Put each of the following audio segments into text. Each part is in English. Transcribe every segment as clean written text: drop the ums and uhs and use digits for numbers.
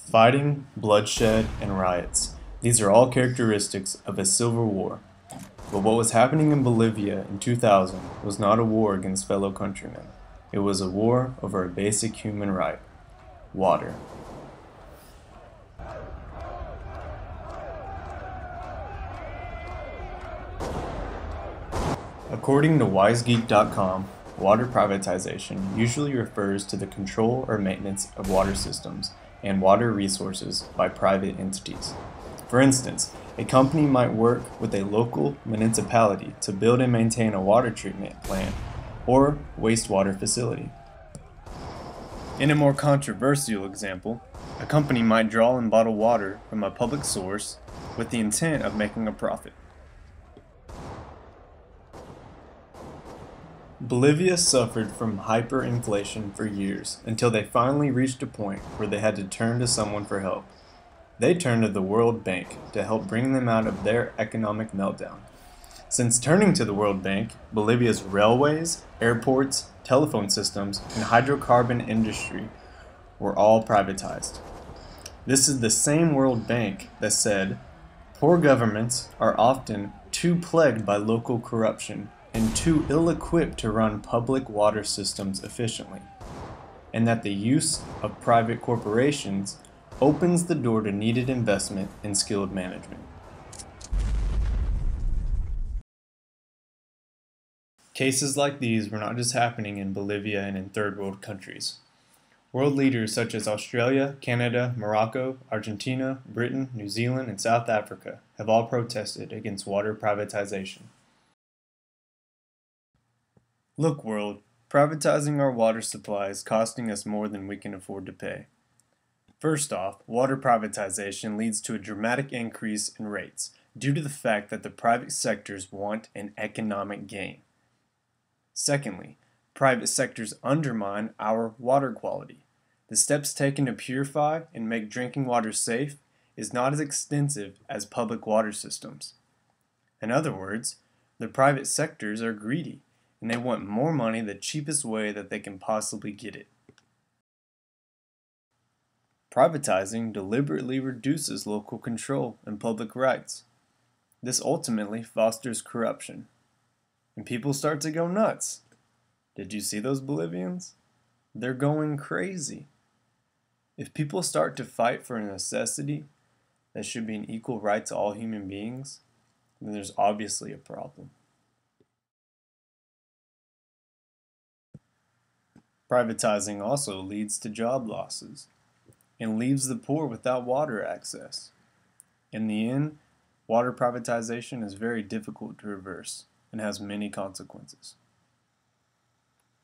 Fighting, bloodshed, and riots. These are all characteristics of a civil war. But what was happening in Bolivia in 2000 was not a war against fellow countrymen. It was a war over a basic human right: water. According to wisegeek.com, water privatization usually refers to the control or maintenance of water systems and water resources by private entities. For instance, a company might work with a local municipality to build and maintain a water treatment plant or wastewater facility. In a more controversial example, a company might draw and bottle water from a public source with the intent of making a profit. Bolivia suffered from hyperinflation for years until they finally reached a point where they had to turn to someone for help. They turned to the World Bank to help bring them out of their economic meltdown. Since turning to the World Bank, Bolivia's railways, airports, telephone systems, and hydrocarbon industry were all privatized. This is the same World Bank that said, "Poor governments are often too plagued by local corruption and too ill-equipped to run public water systems efficiently, and that the use of private corporations opens the door to needed investment in skilled management." Cases like these were not just happening in Bolivia and in third world countries. World leaders such as Australia, Canada, Morocco, Argentina, Britain, New Zealand, and South Africa have all protested against water privatization. Look, world, privatizing our water supply is costing us more than we can afford to pay. First off, water privatization leads to a dramatic increase in rates due to the fact that the private sectors want an economic gain. Secondly, private sectors undermine our water quality. The steps taken to purify and make drinking water safe is not as extensive as public water systems. In other words, the private sectors are greedy and they want more money the cheapest way that they can possibly get it. Privatizing deliberately reduces local control and public rights. This ultimately fosters corruption. And people start to go nuts. Did you see those Bolivians? They're going crazy. If people start to fight for a necessity that should be an equal right to all human beings, then there's obviously a problem. Privatizing also leads to job losses and leaves the poor without water access. In the end, water privatization is very difficult to reverse and has many consequences.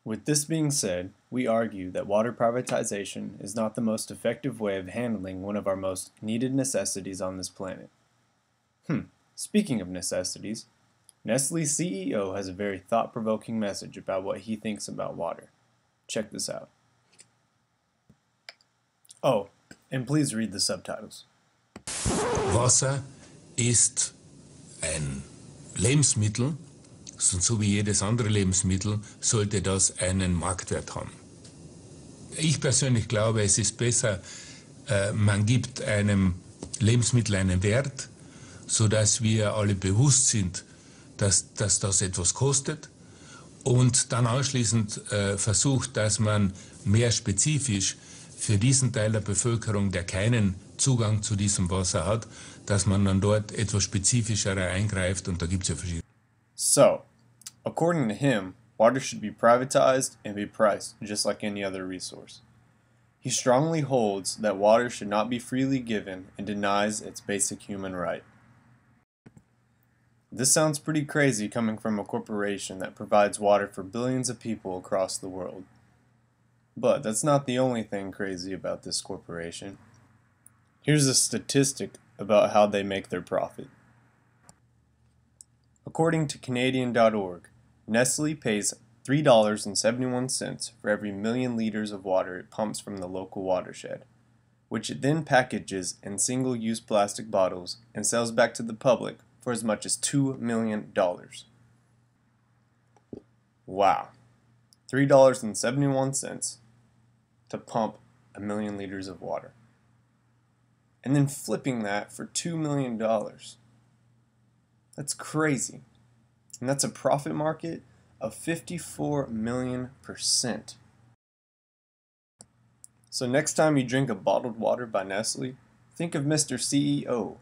With this being said, we argue that water privatization is not the most effective way of handling one of our most needed necessities on this planet. Speaking of necessities, Nestle's CEO has a very thought-provoking message about what he thinks about water. Check this out. Oh, and please read the subtitles. Wasser ist ein Lebensmittel, so wie jedes andere Lebensmittel sollte das einen Marktwert haben. Ich persönlich glaube, es ist besser, man gibt einem Lebensmittel einen Wert, sodass wir alle bewusst sind, dass das etwas kostet, und dann anschließend versucht, dass man mehr spezifisch für diesen Teil der Bevölkerung, der keinen Zugang zu diesem Wasser hat, dass man dann dort etwas spezifischer eingreift, und da gibt es ja verschiedene. So, according to him, water should be privatized and be priced just like any other resource. He strongly holds that water should not be freely given and denies its basic human right. This sounds pretty crazy coming from a corporation that provides water for billions of people across the world. But that's not the only thing crazy about this corporation. Here's a statistic about how they make their profit. According to Canadian.org, Nestle pays $3.71 for every million liters of water it pumps from the local watershed, which it then packages in single-use plastic bottles and sells back to the public for as much as $2 million. Wow. $3.71 to pump 1,000,000 liters of water. And then flipping that for $2 million. That's crazy. And that's a profit market of 54 million%. So next time you drink a bottled water by Nestle, think of Mr. CEO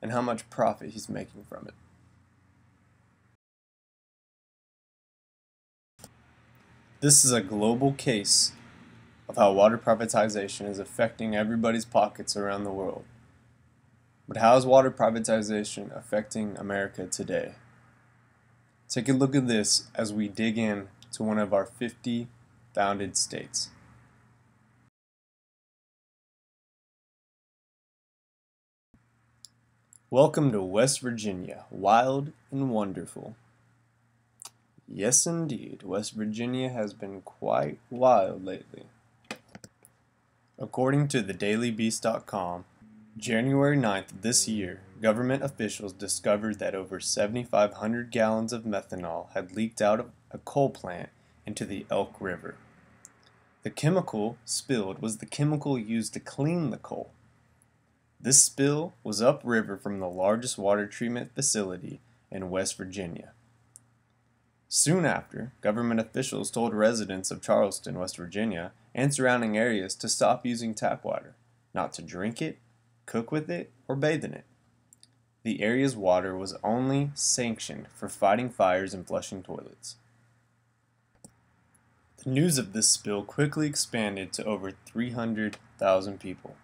and how much profit he's making from it. This is a global case of how water privatization is affecting everybody's pockets around the world. But how is water privatization affecting America today? Take a look at this as we dig in to one of our 50 founded states. Welcome to West Virginia, wild and wonderful. Yes, indeed, West Virginia has been quite wild lately. According to thedailybeast.com, January 9th of this year, government officials discovered that over 7,500 gallons of methanol had leaked out of a coal plant into the Elk River. The chemical spilled was the chemical used to clean the coal. This spill was upriver from the largest water treatment facility in West Virginia. Soon after, government officials told residents of Charleston, West Virginia, and surrounding areas to stop using tap water, not to drink it, cook with it, or bathe in it. The area's water was only sanctioned for fighting fires and flushing toilets. The news of this spill quickly expanded to over 300,000 people.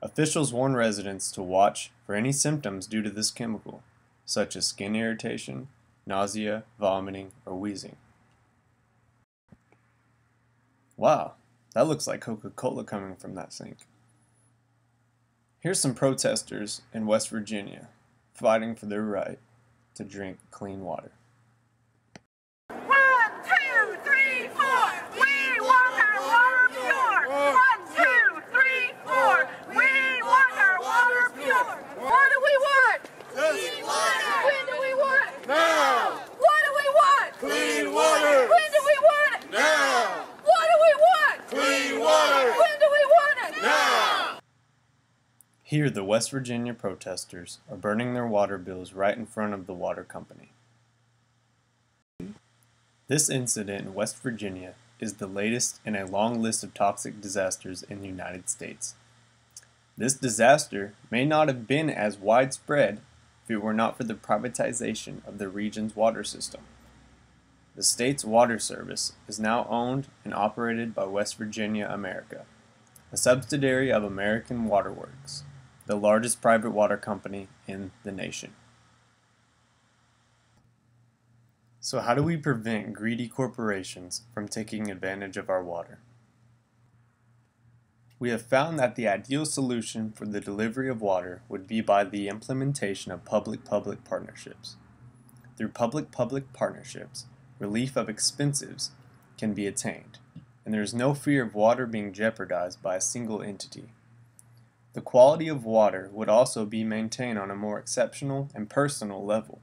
Officials warned residents to watch for any symptoms due to this chemical, such as skin irritation, nausea, vomiting, or wheezing. Wow, that looks like Coca-Cola coming from that sink. Here's some protesters in West Virginia fighting for their right to drink clean water. 1, 2, 3, 4. We want our water pure. 1, 2, 3, 4. We want our water pure. What do we want? Clean water. When do we want it? Now. What do we want? Clean water. When do we want it? Now. What do we want? Clean water. When do we want it? Now. Here, the West Virginia protesters are burning their water bills right in front of the water company. This incident in West Virginia is the latest in a long list of toxic disasters in the United States. This disaster may not have been as widespread if it were not for the privatization of the region's water system. The state's water service is now owned and operated by West Virginia America, a subsidiary of American Water Works, the largest private water company in the nation. So how do we prevent greedy corporations from taking advantage of our water? We have found that the ideal solution for the delivery of water would be by the implementation of public-public partnerships. Through public-public partnerships, relief of expenses can be attained, and there is no fear of water being jeopardized by a single entity. The quality of water would also be maintained on a more exceptional and personal level.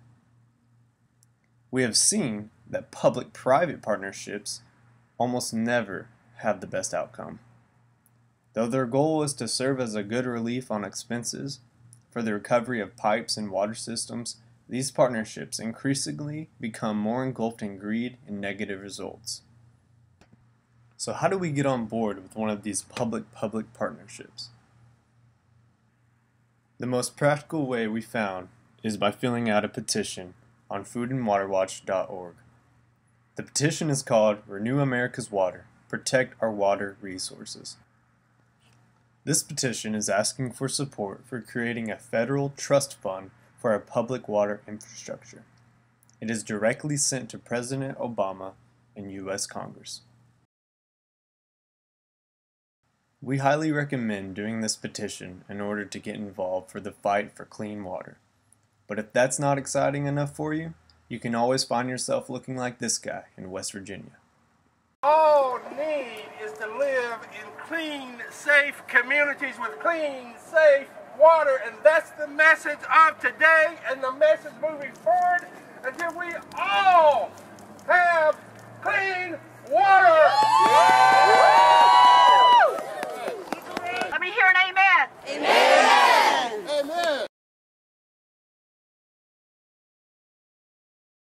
We have seen that public-private partnerships almost never have the best outcome. Though their goal is to serve as a good relief on expenses for the recovery of pipes and water systems, these partnerships increasingly become more engulfed in greed and negative results. So how do we get on board with one of these public-public partnerships? The most practical way we found is by filling out a petition on foodandwaterwatch.org. The petition is called Renew America's Water, Protect Our Water Resources. This petition is asking for support for creating a federal trust fund for our public water infrastructure. It is directly sent to President Obama and U.S. Congress. We highly recommend doing this petition in order to get involved for the fight for clean water. But if that's not exciting enough for you, you can always find yourself looking like this guy in West Virginia. All need is to live in clean, safe communities with clean, safe water, and that's the message of today and the message moving forward until we all have clean water.